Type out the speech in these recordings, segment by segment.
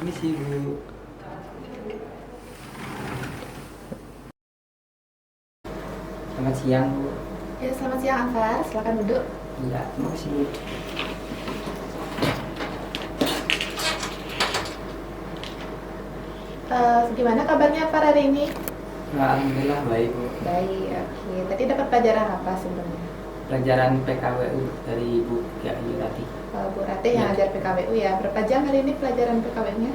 Ini sih Bu. Selamat siang Bu. Ya, selamat siang Anfar, silakan duduk. Iya, terima kasih Bu. Gimana kabarnya Anfar hari ini? Alhamdulillah baik Bu. Baik, oke. Tadi dapat pelajaran apa sebelumnya? Pelajaran PKWU dari Bu Ayu Rati. Bu Ratih yang Ya. ajar PKWU ya. Berapa jam hari ini pelajaran PKWU-nya?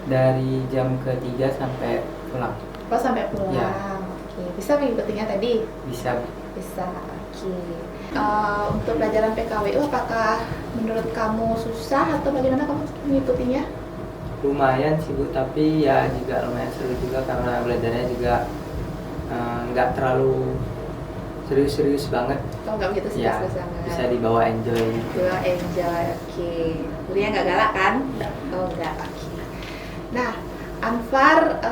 Dari jam ketiga sampai pulang. Oh, sampai pulang. Ya. Oke, bisa mengikutinya tadi? Bisa Bu. Bisa, oke. Untuk pelajaran PKWU, apakah menurut kamu susah atau bagaimana kamu mengikutinya? Lumayan sih Bu, tapi ya juga lumayan seru juga karena belajarnya juga nggak terlalu serius-serius banget. Oh, nggak begitu Ya, serius banget. bisa dibawa enjoy. Gua enjoy, oke. Kuliah nggak galak kan? Nggak. Oh, nggak, oke. Nah, Anfar,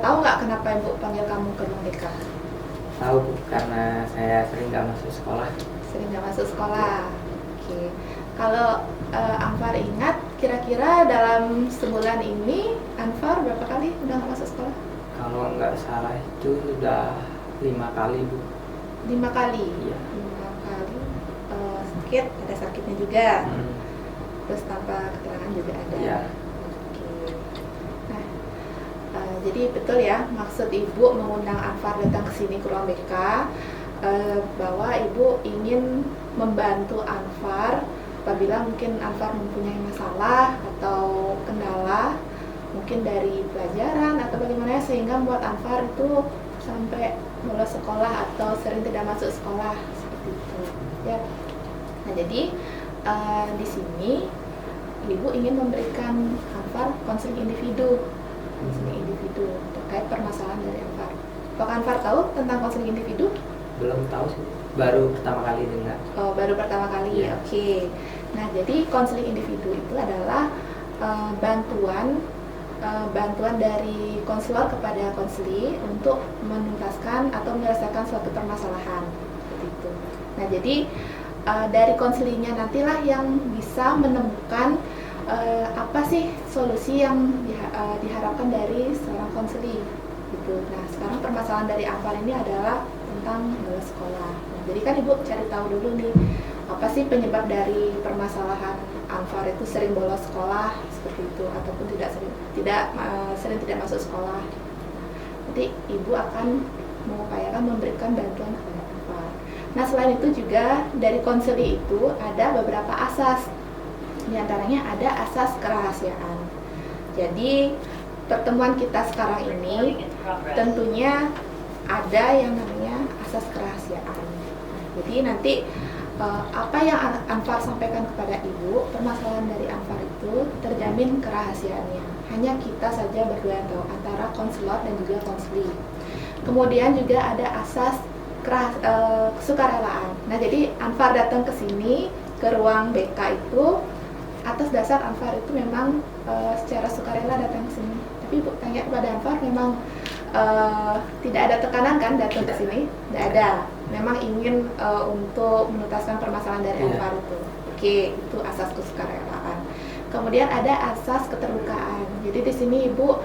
tahu nggak kenapa Ibu panggil kamu ke ruang BK? Tahu Bu, karena saya sering nggak masuk sekolah. Sering nggak masuk sekolah. Oke. Kalau Anfar ingat, kira-kira dalam sebulan ini Anfar berapa kali udah nggak masuk sekolah? Kalau nggak salah itu sudah 5 kali Bu. 5 kali. Iya. 5 kali. Sakit, ada sakitnya juga. Terus tanpa keterangan juga ada. Iya. Oke. Nah, jadi betul ya, maksud Ibu mengundang Anfar datang ke sini ke ruang BK bahwa Ibu ingin membantu Anfar apabila mungkin Anfar mempunyai masalah atau kendala mungkin dari pelajaran atau bagaimana sehingga membuat Anfar itu sampai bolos sekolah atau sering tidak masuk sekolah seperti itu ya. Nah, jadi di sini Ibu ingin memberikan Anfar konseling individu terkait permasalahan dari Anfar. Apakah Anfar tahu tentang konseling individu? Belum tahu sih, baru pertama kali dengar. Oh, baru pertama kali. Iya. Oke. Nah, jadi konseling individu itu adalah bantuan dari konselor kepada konseli untuk menuntaskan atau menyelesaikan suatu permasalahan seperti itu. Nah, jadi dari konselinya nantilah yang bisa menemukan apa sih solusi yang diharapkan dari seorang konseli gitu. Nah, sekarang permasalahan dari Anfar ini adalah tentang bolos sekolah. Nah, jadi kan Ibu cari tahu dulu nih, apa sih penyebab dari permasalahan Anfar itu sering bolos sekolah seperti itu ataupun sering tidak masuk sekolah. Nanti Ibu akan mengupayakan memberikan bantuan kepada Anfar. Nah, selain itu juga dari konseli itu ada beberapa asas. Di antaranya ada asas kerahasiaan. Jadi pertemuan kita sekarang ini tentunya ada yang namanya asas kerahasiaan. Jadi nanti apa yang Anfar sampaikan kepada Ibu, permasalahan dari Anfar itu terjamin kerahasiaannya. Hanya kita saja berdua yang tahu, antara konselor dan juga konseli. Kemudian juga ada asas kesukarelaan. Nah, jadi Anfar datang ke sini ke ruang BK itu atas dasar Anfar itu memang secara sukarela datang ke sini. Tapi Ibu tanya kepada Anfar, memang tidak ada tekanan kan datang ke sini? Tidak ada. Memang ingin untuk menuntaskan permasalahan dari Anfar itu. Oke, itu asas kesukarelaan. Kemudian ada asas keterbukaan. Jadi di sini Ibu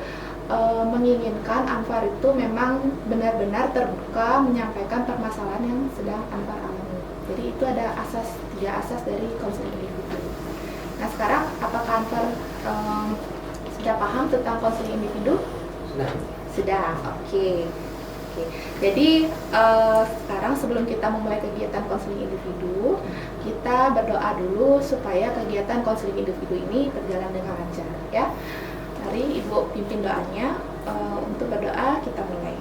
menginginkan Anfar itu memang benar-benar terbuka menyampaikan permasalahan yang sedang Anfar alami. Jadi itu ada tiga asas dari konseling individu. Nah, sekarang apakah Anfar sudah paham tentang konseling individu? Sudah, oke. Jadi sekarang sebelum kita memulai kegiatan konseling individu, kita berdoa dulu supaya kegiatan konseling individu ini berjalan dengan lancar, ya. Mari Ibu pimpin doanya. Untuk berdoa kita mulai.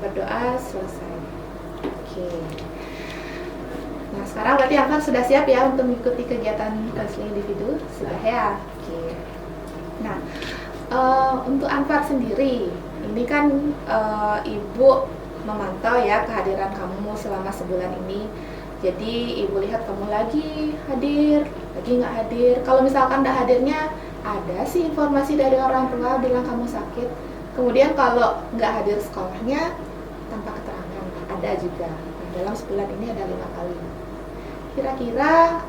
Berdoa selesai. Oke. Nah, sekarang berarti Anfar sudah siap ya untuk mengikuti kegiatan konseling individu? Sudah ya? Oke. Nah, untuk Anfar sendiri, ini kan Ibu memantau ya kehadiran kamu selama sebulan ini. Jadi Ibu lihat kamu lagi hadir, lagi nggak hadir. Kalau misalkan nggak hadirnya, ada sih informasi dari orang tua bilang kamu sakit. Kemudian kalau nggak hadir sekolahnya, tanpa keterangan, ada juga. Nah, dalam sebulan ini ada 5 kali. Kira-kira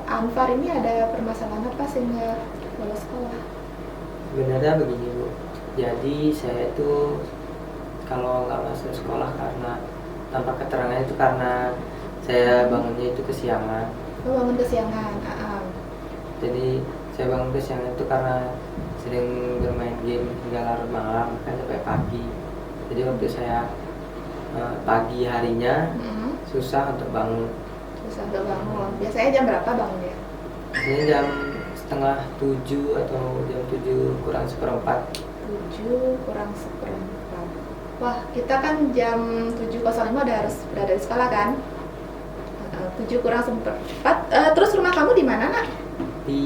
Anfar ini ada permasalahan apa sehingga bolos sekolah? Sebenarnya begini Bu, jadi saya itu kalau nggak masuk sekolah karena tanpa keterangan itu karena saya bangunnya itu kesiangan. Oh, bangun kesiangan. Jadi saya bangun kesiangan itu karena sering bermain game hingga larut malam, kan sampai pagi. Jadi waktu saya pagi harinya susah untuk bangun. Susah untuk bangun. Biasanya jam berapa bangunnya? Biasanya jam setengah 7 atau jam 7 kurang seperempat. 7 kurang seperempat. Wah, kita kan jam 7.05 udah harus berada di sekolah kan? 7 kurang seperempat. Terus rumah kamu di mana, Nak? Di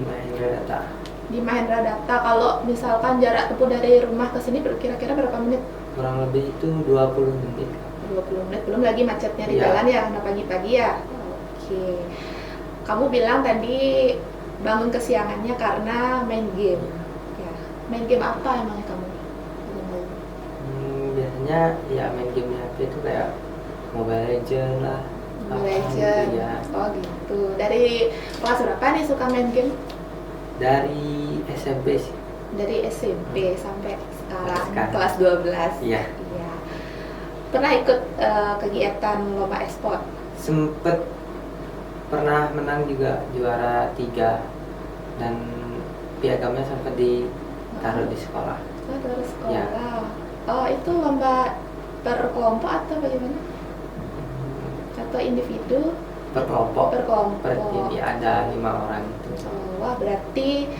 Mahendra Data. Di Mahendra Data. Kalau misalkan jarak tempuh dari rumah ke sini kira-kira berapa menit? Kurang lebih itu 20 menit. 20 menit, belum lagi macetnya di Iya. jalan ya, karena pagi-pagi ya. Oke. Kamu bilang tadi bangun kesiangannya karena main game. Ya. Main game apa emangnya kamu? Biasanya ya main game di HP itu kayak Mobile Legends lah. Mobile apa Legends. gitu ya. Oh gitu. Dari kelas berapa nih suka main game? Dari SMP sih. Dari SMP sampai sekarang Sekarang. kelas 12. Iya. Iya. Pernah ikut kegiatan lomba e-sport? Sempet pernah menang juga, juara 3 dan piagamnya sempat ditaruh di sekolah. Oh, terus sekolah. Ya. Oh, itu lomba per kelompok atau bagaimana? Atau individu? Per kelompok. Per kelompok. Per tim ya, ada 5 orang itu. Oh, wah, berarti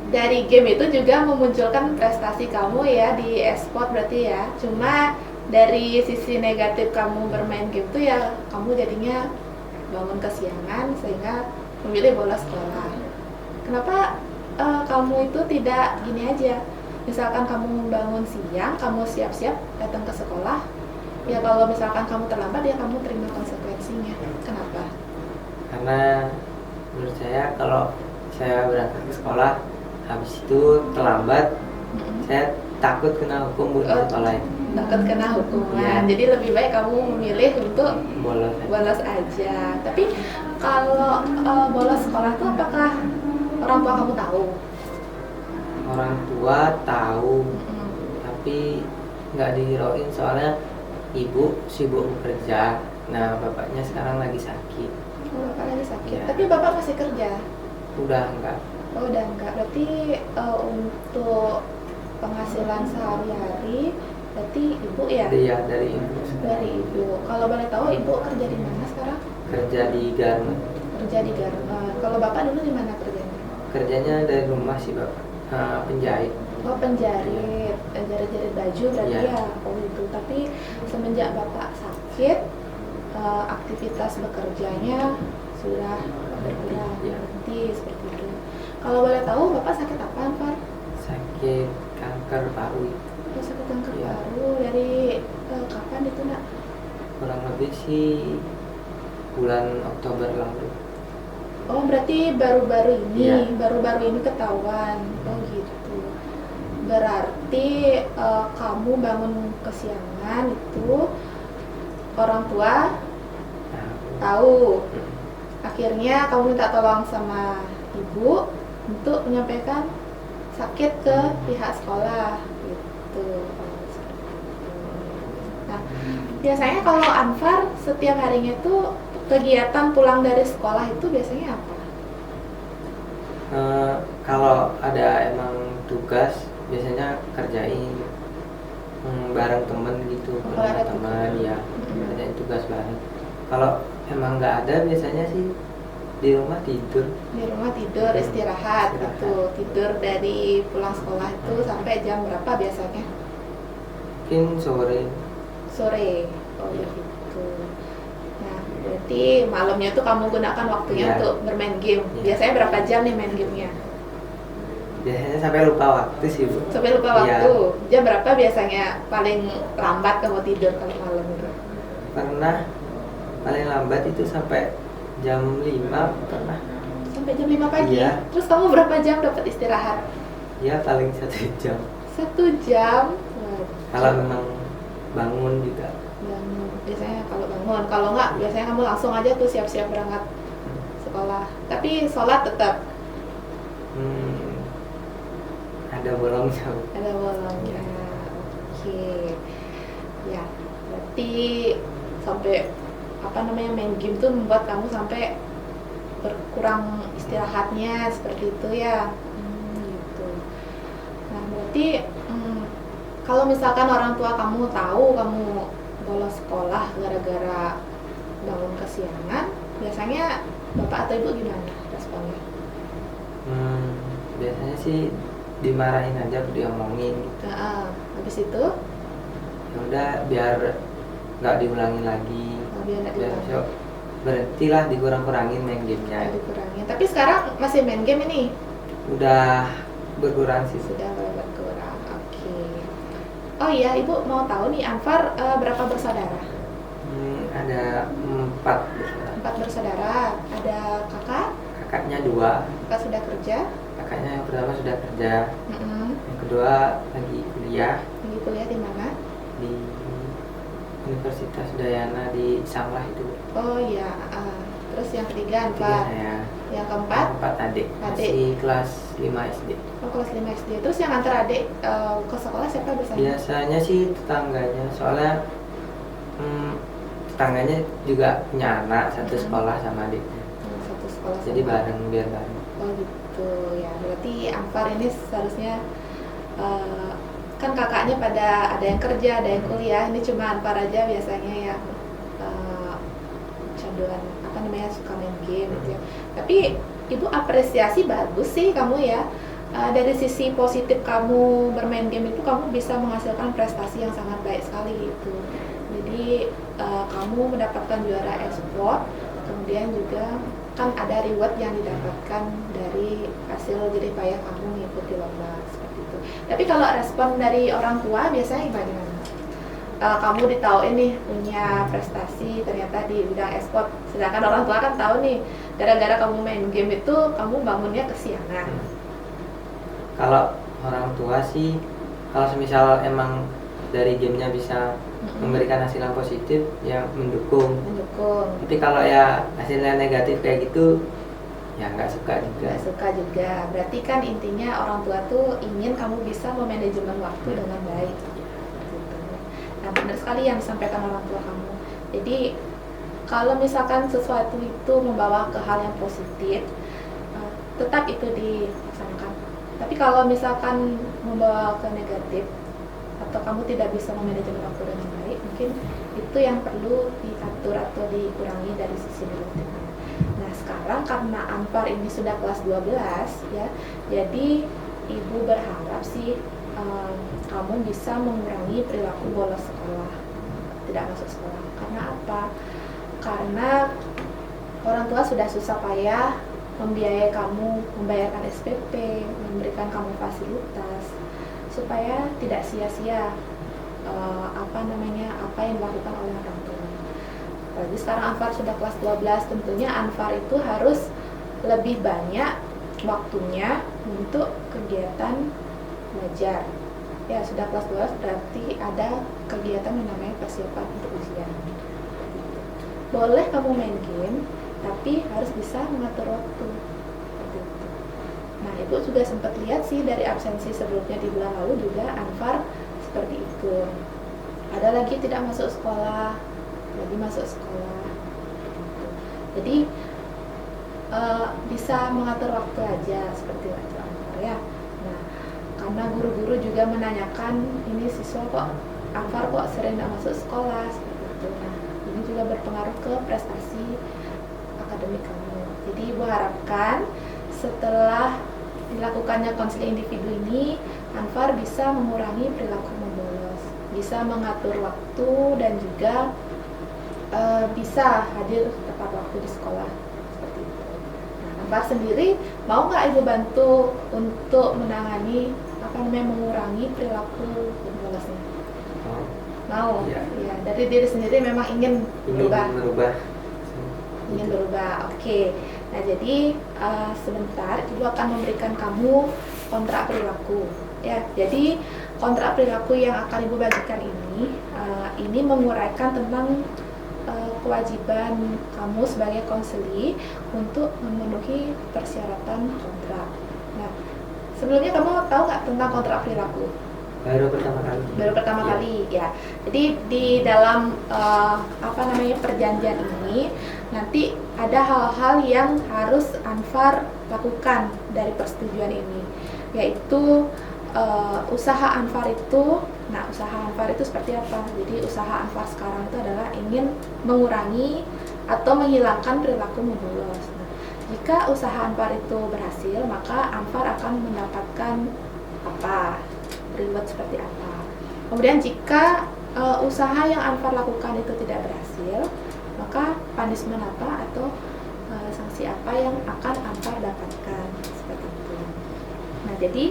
dari game itu juga memunculkan prestasi kamu ya di e-sport berarti ya. Cuma dari sisi negatif kamu bermain game itu ya kamu jadinya bangun kesiangan sehingga memilih bolos sekolah. Kenapa kamu itu tidak gini aja? Misalkan kamu bangun siang, kamu siap-siap datang ke sekolah. Ya kalau misalkan kamu terlambat ya kamu terima konsekuensinya. Kenapa? Karena menurut saya kalau saya berangkat ke sekolah habis itu terlambat, saya takut kena hukum di sekolah itu. Takut kena hukuman. Iya. Jadi lebih baik kamu memilih untuk Bolos aja. bolos aja. Tapi kalau bolos sekolah tuh apakah orang tua kamu tahu? Orang tua tahu, tapi nggak dihirauin soalnya ibu sibuk bekerja. Nah bapaknya sekarang lagi sakit. Oh, bapak lagi sakit. Iya. Tapi bapak masih kerja. Udah enggak. Oh, udah enggak. Berarti untuk penghasilan sehari-hari berarti ibu ya? Iya dari ibu. Dari ibu. Kalau boleh tahu ibu kerja di mana sekarang? Kerja di Garmen. Kerja di Garmen. Kalau bapak dulu di mana kerjanya? Kerjanya dari rumah sih bapak. Penjahit. Oh, penjahit, jahit-jahit baju berarti Iya. ya. Oh itu. Tapi semenjak bapak sakit, aktivitas bekerjanya sudah berkurang. Iya. Berarti seperti itu. Kalau boleh tahu bapak sakit apa, Pak? Sakit kanker paru. Oh, sakit kanker Iya. paru dari kapan itu, Nak? Kurang lebih sih bulan Oktober lalu. Oh, berarti baru-baru ini, Iya. baru-baru ini ketahuan. Oh gitu. Berarti kamu bangun kesiangan itu orang tua Nah, tahu. Akhirnya kamu minta tolong sama ibu untuk menyampaikan sakit ke pihak sekolah gitu. Oh, seperti itu. Nah, biasanya kalau Anfar setiap harinya itu kegiatan pulang dari sekolah itu biasanya apa? kalau ada emang tugas biasanya kerjain bareng temen gitu, Oh, kalau ada bareng teman tugas. ya, kerjain tugas bareng. Kalau emang nggak ada biasanya sih di rumah tidur. Di rumah tidur, istirahat Istirahat. gitu. Tidur dari pulang sekolah itu sampai jam berapa biasanya? Mungkin sore. Sore. Oh Iya. gitu. Nah, berarti malamnya tuh kamu gunakan waktunya Iya. untuk bermain game. Iya. Biasanya berapa jam nih main gamenya? Biasanya sampai lupa waktu sih Bu. Sampai lupa Iya. waktu. Jam berapa biasanya paling lambat kamu tidur kalau malam itu? Pernah paling lambat itu sampai jam 5 pernah. Sampai jam 5 pagi. Iya. Terus kamu berapa jam dapat istirahat? Ya paling 1 jam. 1 jam. Wah, Kalau memang bangun juga. bangun. Biasanya kalau bangun, kalau enggak biasanya kamu langsung aja tuh siap-siap berangkat sekolah, tapi sholat tetap Ada bolongnya. ada bolongnya. Oke, ya berarti sampai main game tuh membuat kamu sampai berkurang istirahatnya seperti itu ya. Gitu. Nah berarti kalau misalkan orang tua kamu tahu kamu bolos sekolah gara-gara bangun kesiangan, biasanya bapak atau ibu gimana responnya? Biasanya sih dimarahin aja, diomongin gitu. Habis itu Ya udah biar nggak diulangin lagi. biar nggak Biar diulangi. besok berhentilah, dikurang-kurangin main gamenya. Dikurangin. Tapi sekarang masih main game ini? Udah berkurang sih. Sudah mulai berkurang. Oke. Oh iya, ibu mau tahu nih Anfar berapa bersaudara? Ada 4 bersaudara. 4 bersaudara. Ada kakak? Kakaknya 2. Kakak sudah kerja? Kakaknya yang pertama sudah kerja, Mm-mm. yang kedua lagi kuliah Lagi kuliah di mana? di Universitas Udayana di Sanglah itu. Oh iya. Terus yang ketiga Ketiga Anfar. saya. Yang keempat? 4 adik. Adik. Masih kelas 5 SD. Oh, kelas 5 SD. Terus yang antar adik ke sekolah siapa biasanya? Biasanya sih tetangganya, soalnya tetangganya juga punya anak satu sekolah sama adiknya. Satu sekolah. Jadi sama. bareng, biar bareng. Oh gitu ya. Berarti Anfar ini seharusnya kan kakaknya pada ada yang kerja, ada yang kuliah. Ini cuma Anfar aja biasanya yang canduan suka main game gitu ya. Tapi ibu apresiasi bagus sih kamu ya. Dari sisi positif kamu bermain game itu kamu bisa menghasilkan prestasi yang sangat baik sekali gitu. Jadi kamu mendapatkan juara e-sport, kemudian juga kan ada reward yang didapatkan dari hasil jerih payah kamu mengikuti lomba seperti itu. Tapi kalau respon dari orang tua biasanya bagaimana? Kamu ditahuin nih punya prestasi ternyata di bidang e-sport, sedangkan orang tua kan tahu nih gara-gara kamu main game itu kamu bangunnya kesiangan. Kalau orang tua sih, kalau semisal emang dari gamenya bisa memberikan hasil yang positif, ya mendukung. Tapi kalau ya hasilnya negatif kayak gitu, ya nggak suka juga. Nggak suka juga. Berarti kan intinya orang tua tuh ingin kamu bisa memanajemen waktu dengan baik. Nah, benar sekali yang disampaikan orang tua kamu. Jadi kalau misalkan sesuatu itu membawa ke hal yang positif, tetap itu dilaksanakan. Tapi kalau misalkan membawa ke negatif atau kamu tidak bisa memanajemen waktu dengan baik, mungkin itu yang perlu diatur atau dikurangi dari sisi negatifnya. Nah, sekarang karena Anfar ini sudah kelas 12 ya, jadi ibu berharap sih kamu bisa mengurangi perilaku bolos sekolah, tidak masuk sekolah. Karena apa? Karena orang tua sudah susah payah membiayai kamu, membayarkan SPP, memberikan kamu fasilitas supaya tidak sia-sia apa yang dilakukan oleh orang tua. Jadi sekarang Anfar sudah kelas 12, tentunya Anfar itu harus lebih banyak waktunya untuk kegiatan belajar. Ya, sudah kelas 12 berarti ada kegiatan yang namanya persiapan untuk ujian. Boleh kamu main game, tapi harus bisa mengatur waktu. Nah, ibu juga sempat lihat sih dari absensi sebelumnya di bulan lalu juga Anfar seperti itu. Ada lagi tidak masuk sekolah, lagi masuk sekolah. Jadi bisa mengatur waktu aja seperti itu Anfar ya. Nah, karena guru-guru juga menanyakan ini siswa kok Anfar kok sering tidak masuk sekolah seperti itu. Nah, ini juga berpengaruh ke prestasi akademik kamu. Jadi ibu harapkan setelah dilakukannya konseling individu ini, Anfar bisa mengurangi perilaku membolos, bisa mengatur waktu dan juga bisa hadir tepat waktu di sekolah seperti itu. Nah, Anfar sendiri mau nggak ibu bantu untuk menangani mengurangi perilaku membolosnya? Mau. Ya. Ya, dari diri sendiri memang ingin berubah. Ingin berubah. Oke. Nah, jadi sebentar ibu akan memberikan kamu kontrak perilaku. Ya, jadi kontrak perilaku yang akan ibu bagikan ini menguraikan tentang kewajiban kamu sebagai konseli untuk memenuhi persyaratan kontrak. Nah, sebelumnya kamu tahu nggak tentang kontrak perilaku? Baru pertama kali. Baru pertama Iya. kali ya. Jadi di dalam perjanjian ini nanti ada hal-hal yang harus Anfar lakukan dari persetujuan ini, yaitu usaha Anfar itu. Nah, usaha Anfar itu seperti apa? Jadi usaha Anfar sekarang itu adalah ingin mengurangi atau menghilangkan perilaku membolos. Nah, jika usaha Anfar itu berhasil, maka Anfar akan mendapatkan apa? Reward seperti apa? Kemudian jika usaha yang Anfar lakukan itu tidak berhasil, maka punishment apa atau sanksi apa yang akan Anfar dapatkan, seperti itu. Nah, jadi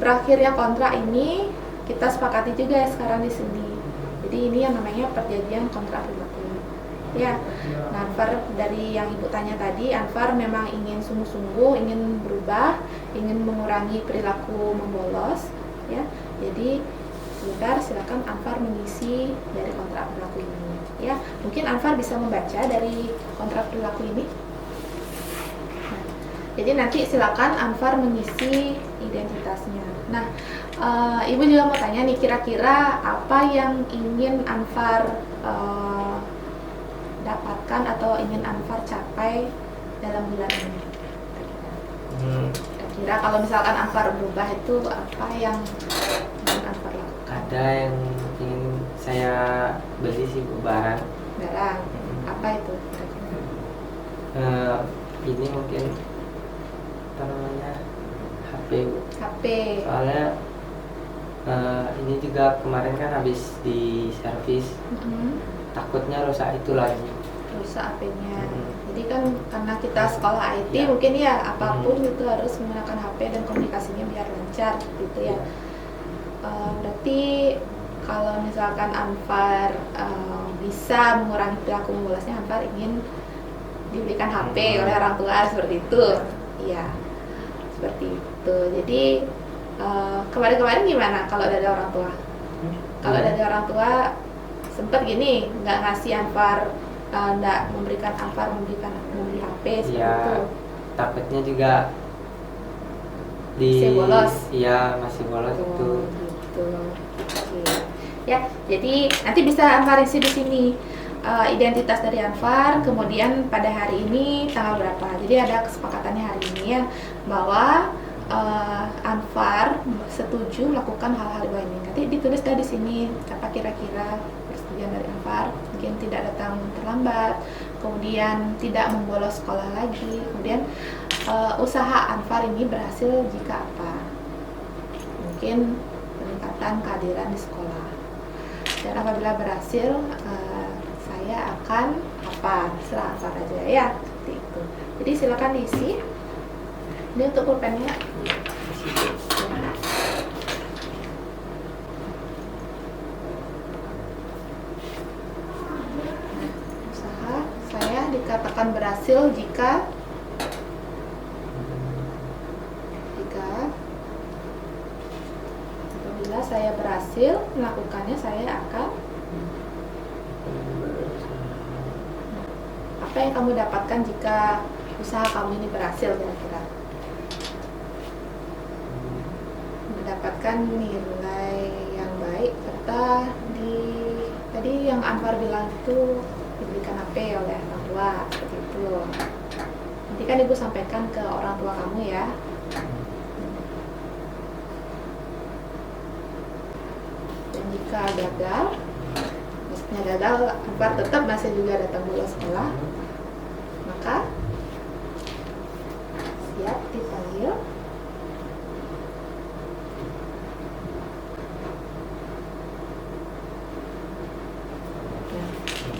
berakhirnya kontrak ini kita sepakati juga ya sekarang di sini. Jadi ini yang namanya perjanjian kontrak perilaku. Ya, nah Anfar dari yang Ibu tanya tadi, Anfar memang ingin sungguh-sungguh ingin berubah, ingin mengurangi perilaku membolos, ya. Jadi sebentar silakan Anfar mengisi dari kontrak perilaku ini, ya. Mungkin Anfar bisa membaca dari kontrak perilaku ini. Nah, jadi nanti silakan Anfar mengisi identitasnya. Nah, Ibu juga mau tanya nih, kira-kira apa yang ingin Anfar dapatkan atau ingin Anfar capai dalam bulan ini? Kira-kira kalau misalkan Anfar berubah itu apa yang ingin Anfar lakukan? Ada yang ingin saya beli sih, Bu, barang. Barang, apa itu kira-kira? Ini mungkin apa namanya, HP, Bu. HP. Soalnya ini juga kemarin kan habis di servis, takutnya rusak itu lagi. Rusak HP-nya. Hmm. Jadi kan karena kita sekolah IT, Ya. mungkin ya apapun itu harus menggunakan HP dan komunikasinya biar lancar gitu ya. Berarti kalau misalkan Anfar bisa mengurangi perilaku membolosnya, Anfar ingin diberikan HP oleh orang tua, seperti itu. Iya, seperti itu. Jadi kemarin-kemarin gimana kalau dari orang tua? Kalau dari orang tua sempet gini, nggak ngasih Anfar, nggak memberikan Anfar membeli HP seperti Iya, itu. takutnya juga Masih bolos. Iya, masih bolos itu. Gitu. Oke. Ya, jadi nanti bisa Anfar isi di sini identitas dari Anfar, kemudian pada hari ini tanggal berapa. Jadi ada kesepakatannya hari ini ya, bahwa Anfar setuju melakukan hal-hal di bawah ini. Nanti ditulis di sini apa kira-kira persetujuan dari Anfar. Mungkin tidak datang terlambat, kemudian tidak membolos sekolah lagi, kemudian usaha Anfar ini berhasil jika apa? Mungkin peningkatan kehadiran di sekolah. Dan apabila berhasil, saya akan apa? Serah Anfar aja ya, seperti itu. Jadi silakan diisi. Ini untuk pulpennya. Usaha saya dikatakan berhasil jika apabila saya berhasil melakukannya, saya akan apa yang kamu dapatkan jika usaha kamu ini berhasil kira-kira? Mendapatkan nilai yang baik serta tadi yang Anfar bilang itu diberikan HP oleh orang tua, seperti itu. Nanti kan Ibu sampaikan ke orang tua kamu ya. Dan jika gagal, maksudnya gagal, Anfar tetap masih juga datang bolos sekolah, maka siap dipanggil.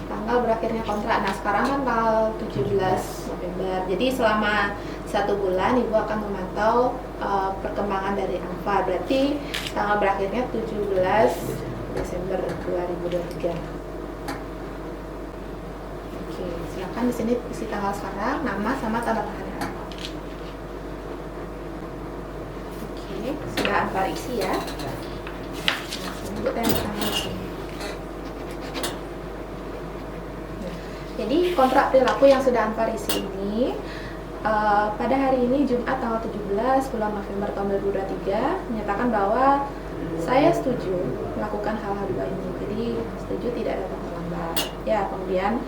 Tanggal berakhirnya kontrak. Nah, sekarang kan tanggal 17 November. Jadi selama 1 bulan Ibu akan memantau perkembangan dari Anfar. Berarti tanggal berakhirnya 17 Desember 2023. Oke, silakan di sini isi tanggal sekarang, nama sama tanda tangan Anfar. Oke, sudah Anfar isi ya. Nah, Ibu tanda tangan di sini. kontrak perilaku yang sudah Anfar isi ini, pada hari ini Jumat tanggal 17 bulan November tahun 2023 menyatakan bahwa saya setuju melakukan hal-hal dua ini. Jadi setuju tidak datang terlambat. Ya, kemudian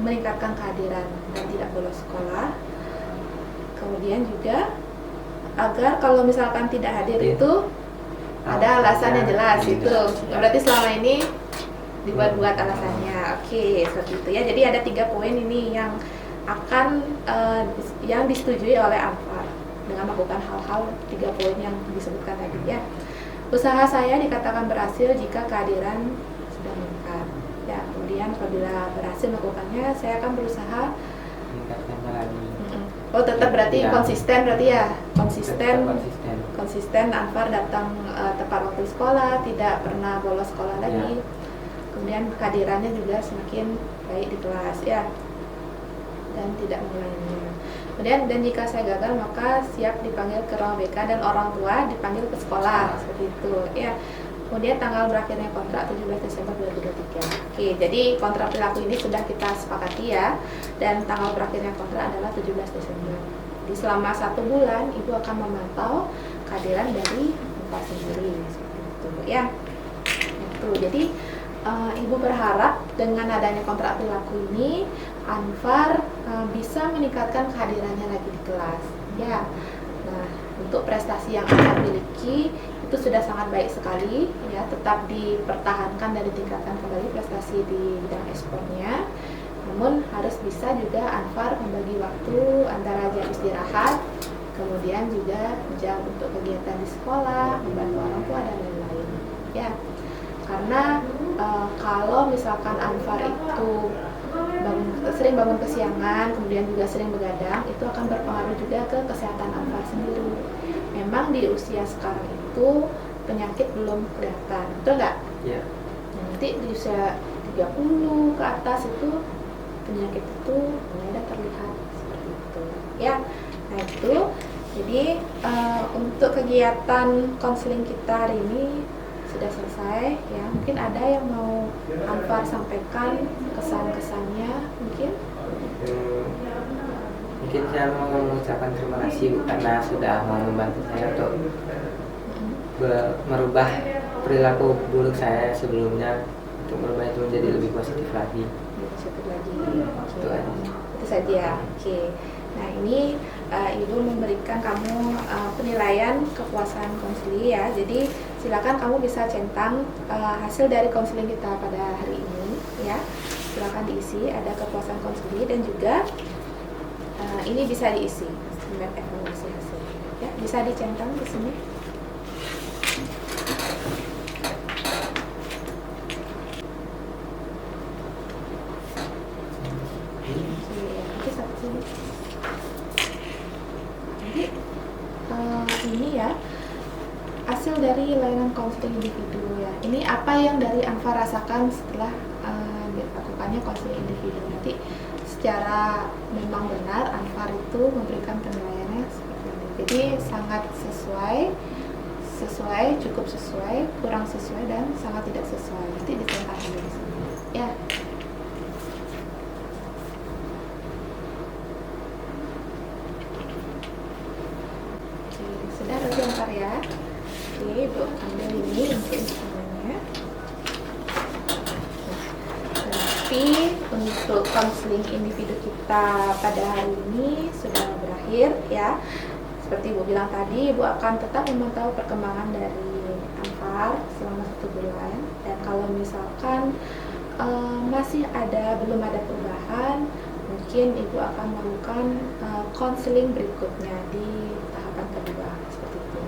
meningkatkan kehadiran dan tidak bolos sekolah. Kemudian juga agar kalau misalkan tidak hadir itu ada alasan yang jelas itu. Berarti selama ini dibuat-buat alasannya. Oke, seperti itu ya. Jadi ada 3 poin ini yang akan yang disetujui oleh Anfar dengan melakukan hal-hal 3 poin yang disebutkan tadi ya. Usaha saya dikatakan berhasil jika kehadiran sudah meningkat. Ya, kemudian apabila berhasil melakukannya, saya akan berusaha meningkatkannya lagi. Oh, tetap berarti Ya. konsisten berarti ya. Konsisten. Konsisten Anfar datang tepat waktu sekolah, tidak pernah bolos sekolah lagi. Kemudian kehadirannya juga semakin baik di kelas ya. Dan tidak mengulanginya. Kemudian dan jika saya gagal maka siap dipanggil ke ruang BK dan orang tua dipanggil ke sekolah seperti itu ya. Kemudian tanggal berakhirnya kontrak 17 Desember 2023. Oke, jadi kontrak perilaku ini sudah kita sepakati ya. Dan tanggal berakhirnya kontrak adalah 17 Desember. Jadi selama 1 bulan Ibu akan memantau kehadiran dari Anfar sendiri seperti itu ya. Itu. Jadi Ibu berharap dengan adanya kontrak perilaku ini Anfar bisa meningkatkan kehadirannya lagi di kelas ya. Nah, untuk prestasi yang Anfar miliki itu sudah sangat baik sekali ya, tetap dipertahankan dan ditingkatkan kembali prestasi di bidang e-sportnya. Namun harus bisa juga Anfar membagi waktu antara jam istirahat, kemudian juga jam untuk kegiatan di sekolah, membantu orang tua dan lain-lain ya. Karena kalau misalkan Anfar itu sering bangun kesiangan, kemudian juga sering begadang, itu akan berpengaruh juga ke kesehatan Anfar sendiri. Memang di usia sekarang itu penyakit belum kelihatan, betul nggak? Iya. Nanti di usia 30 ke atas itu penyakit itu mulai ada terlihat seperti itu ya. Nah itu, jadi untuk kegiatan konseling kita hari ini sudah selesai ya. Mungkin ada yang mau Anfar sampaikan kesan-kesannya mungkin? Mungkin saya mau mengucapkan terima kasih Bu, karena sudah mau membantu saya untuk merubah perilaku buruk saya sebelumnya, untuk merubah itu menjadi lebih positif lagi. Positif lagi. Itu aja. Itu saja. Oke. Nah ini Ibu memberikan kamu penilaian kepuasan konseling ya. Jadi silakan kamu bisa centang hasil dari konseling kita pada hari ini ya. Silakan diisi, ada kepuasan konseling dan juga ini bisa diisi map evaluasi hasil ya. Bisa dicentang di sini. Ini ya hasil dari layanan konseling individu ya. Ini apa yang dari Anfar rasakan setelah dilakukannya konseling individu. Nanti secara memang benar Anfar itu memberikan penilaiannya seperti ini. Jadi sangat sesuai, cukup sesuai, kurang sesuai dan sangat tidak sesuai. Nanti ditentang di sini ya. Sudah berarti Anfar ya. Oke, Ibu ambil ini untuk instrumennya. Berarti untuk konseling individu kita pada hari ini sudah berakhir ya. Seperti Ibu bilang tadi, Ibu akan tetap memantau perkembangan dari Anfar selama 1 bulan. Dan kalau misalkan belum ada perubahan, mungkin Ibu akan melakukan konseling berikutnya di tahapan kedua seperti itu.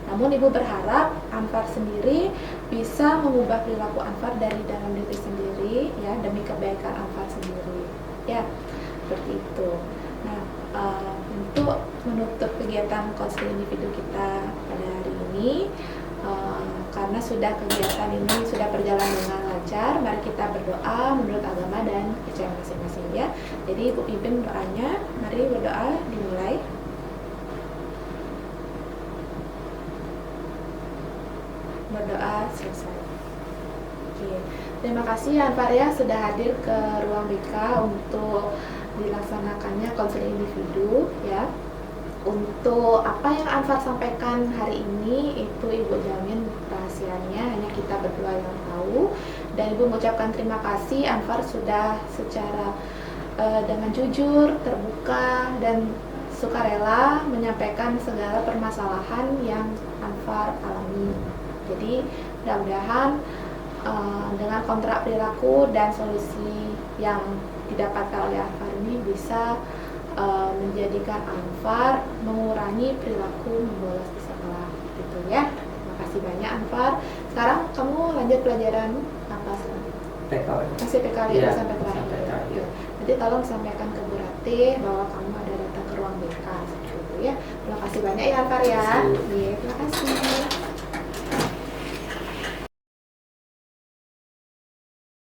Namun Ibu berharap Anfar sendiri bisa mengubah perilaku Anfar dari dalam diri sendiri ya, demi kebaikan Anfar sendiri ya, seperti itu. Nah, untuk menutup kegiatan konseling individu kita pada hari ini, karena kegiatan ini sudah berjalan dengan lancar, mari kita berdoa menurut agama dan kepercayaan masing-masing ya. Jadi Ibu pimpin doanya, mari berdoa dimulai. Berdoa selesai. Oke, terima kasih Anfar ya sudah hadir ke ruang BK untuk dilaksanakannya konseling individu ya. Untuk apa yang Anfar sampaikan hari ini itu Ibu jamin rahasianya hanya kita berdua yang tahu, dan Ibu mengucapkan terima kasih Anfar sudah secara dengan jujur, terbuka dan sukarela menyampaikan segala permasalahan yang Anfar alami. Jadi mudah-mudahan dengan kontrak perilaku dan solusi yang didapatkan oleh Anfar ini bisa menjadikan Anfar mengurangi perilaku membolos di sekolah, gitu ya. Terima kasih banyak Anfar. Sekarang kamu lanjut pelajaran apa sekarang? PKW. Masih PKW Iya, sampai terakhir. sampai terakhir. Nanti tolong sampaikan ke Bu Rati bahwa kamu ada datang ke ruang BK seperti itu ya. Terima kasih banyak ya Anfar ya. Terima kasih. Iya, terima kasih.